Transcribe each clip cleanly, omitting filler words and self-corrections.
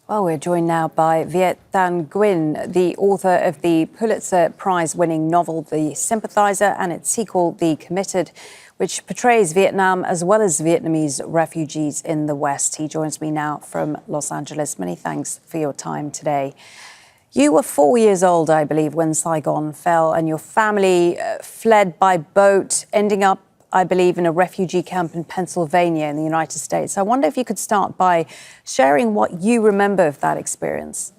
Well, we're joined now by Viet Thanh Nguyen, the author of the Pulitzer Prize-winning novel The Sympathizer and its sequel, The Committed, which portrays Vietnam as well as Vietnamese refugees in the West. He joins me now from Los Angeles. Many thanks for your time today. You were 4 years old, I believe, when Saigon fell, and your family fled by boat, ending up, I believe, in a refugee camp in Pennsylvania in the United States. I wonder if you could start by sharing what you remember of that experience.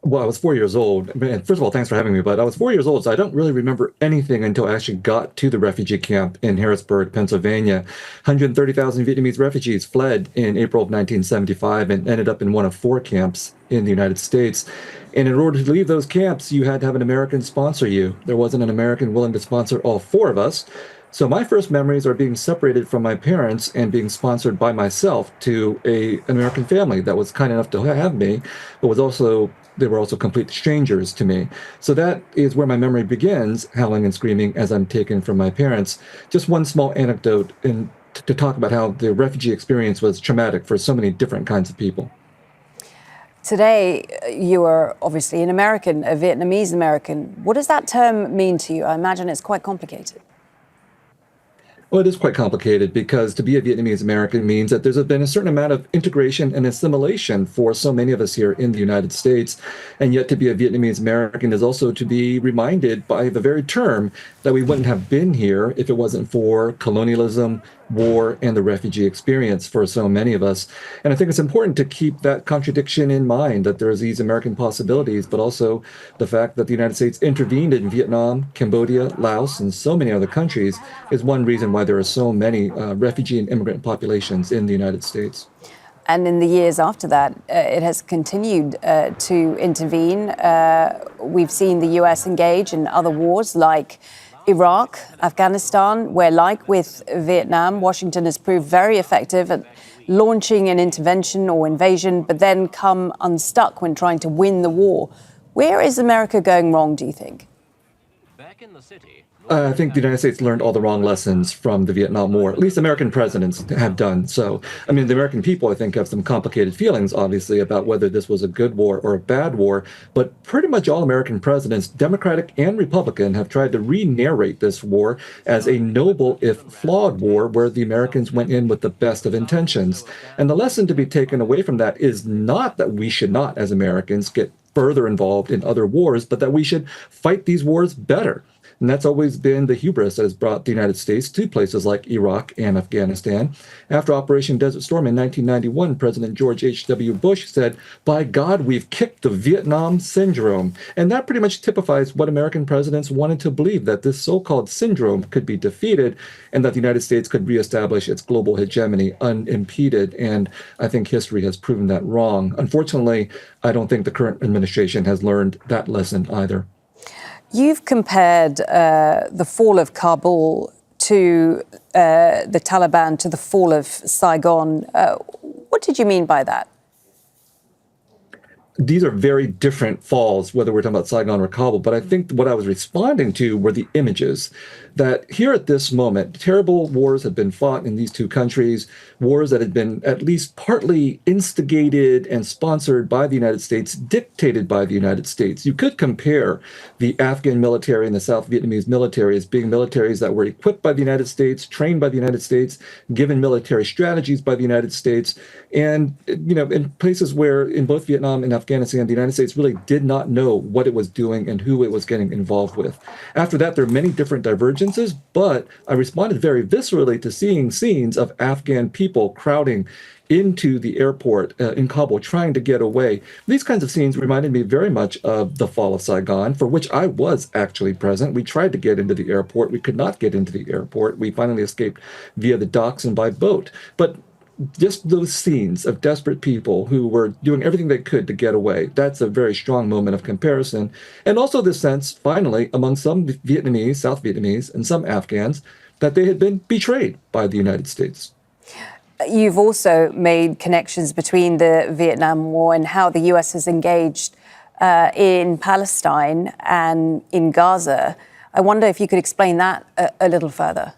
Well, I was 4 years old. First of all, thanks for having me. But I was 4 years old, so I don't really remember anything until I actually got to the refugee camp in Harrisburg, Pennsylvania. 130,000 Vietnamese refugees fled in April of 1975 and ended up in one of 4 camps in the United States. And in order to leave those camps, you had to have an American sponsor you. There wasn't an American willing to sponsor all 4 of us. So my first memories are being separated from my parents and being sponsored by myself to an American family that was kind enough to have me, but they were also complete strangers to me. So that is where my memory begins, howling and screaming as I'm taken from my parents. Just one small anecdote to talk about how the refugee experience was traumatic for so many different kinds of people. Today, you are obviously an American, a Vietnamese-American. What does that term mean to you? I imagine it's quite complicated. Well, it is quite complicated because to be a Vietnamese American means that there's been a certain amount of integration and assimilation for so many of us here in the United States. And yet to be a Vietnamese American is also to be reminded by the very term that we wouldn't have been here if it wasn't for colonialism, war, and the refugee experience for so many of us. And I think it's important to keep that contradiction in mind, that there's these American possibilities, but also the fact that the United States intervened in Vietnam, Cambodia, Laos, and so many other countries is one reason why there are so many refugee and immigrant populations in the United States. And in the years after that, it has continued to intervene. We've seen the US engage in other wars like Iraq, Afghanistan, where, like with Vietnam, Washington has proved very effective at launching an intervention or invasion, but then come unstuck when trying to win the war. Where is America going wrong, do you think? Back in the city. I think the United States learned all the wrong lessons from the Vietnam War. At least American presidents have done so. I mean, the American people, I think, have some complicated feelings, obviously, about whether this was a good war or a bad war. But pretty much all American presidents, Democratic and Republican, have tried to re-narrate this war as a noble, if flawed, war where the Americans went in with the best of intentions. And the lesson to be taken away from that is not that we should not, as Americans, get further involved in other wars, but that we should fight these wars better. And that's always been the hubris that has brought the United States to places like Iraq and Afghanistan. After Operation Desert Storm in 1991, President George H.W. Bush said, "By God, we've kicked the Vietnam syndrome." And that pretty much typifies what American presidents wanted to believe, that this so-called syndrome could be defeated and that the United States could reestablish its global hegemony unimpeded. And I think history has proven that wrong. Unfortunately, I don't think the current administration has learned that lesson either. You've compared the fall of Kabul to the Taliban to the fall of Saigon. What did you mean by that? These are very different falls, whether we're talking about Saigon or Kabul. But I think what I was responding to were the images that here at this moment, terrible wars have been fought in these 2 countries, wars that had been at least partly instigated and sponsored by the United States, dictated by the United States. You could compare the Afghan military and the South Vietnamese military as being militaries that were equipped by the United States, trained by the United States, given military strategies by the United States, and in places where in both Vietnam and Afghanistan, the United States really did not know what it was doing and who it was getting involved with. After that, there are many different divergences, but I responded very viscerally to seeing scenes of Afghan people crowding into the airport in Kabul, trying to get away. These kinds of scenes reminded me very much of the fall of Saigon, for which I was actually present. We tried to get into the airport. We could not get into the airport. We finally escaped via the docks and by boat. But just those scenes of desperate people who were doing everything they could to get away, that's a very strong moment of comparison. And also the sense, finally, among some Vietnamese, South Vietnamese, and some Afghans, that they had been betrayed by the United States. You've also made connections between the Vietnam War and how the US has engaged in Palestine and in Gaza. I wonder if you could explain that a little further.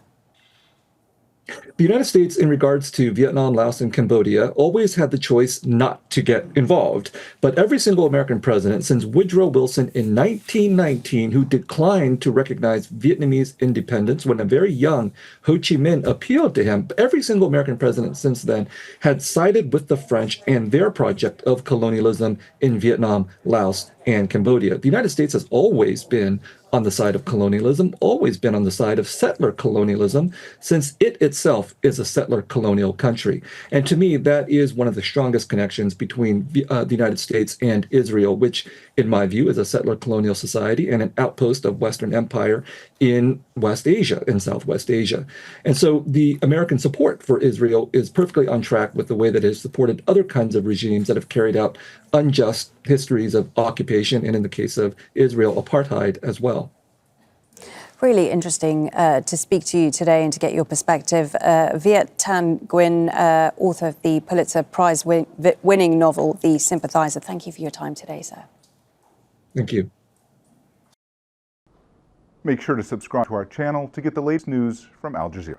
The United States, in regards to Vietnam, Laos, and Cambodia, always had the choice not to get involved. But every single American president since Woodrow Wilson in 1919, who declined to recognize Vietnamese independence when a very young Ho Chi Minh appealed to him, every single American president since then had sided with the French and their project of colonialism in Vietnam, Laos, and Cambodia. The United States has always been on the side of colonialism, always been on the side of settler colonialism, since it itself is a settler colonial country. And to me, that is one of the strongest connections between the United States and Israel, which, in my view, is a settler colonial society and an outpost of Western empire in West Asia, in Southwest Asia. And so the American support for Israel is perfectly on track with the way that it has supported other kinds of regimes that have carried out unjust histories of occupation, and in the case of Israel, apartheid as well. Really interesting to speak to you today and to get your perspective. Viet Thanh Nguyen, author of the Pulitzer Prize-winning novel, The Sympathizer. Thank you for your time today, sir. Thank you. Make sure to subscribe to our channel to get the latest news from Al Jazeera.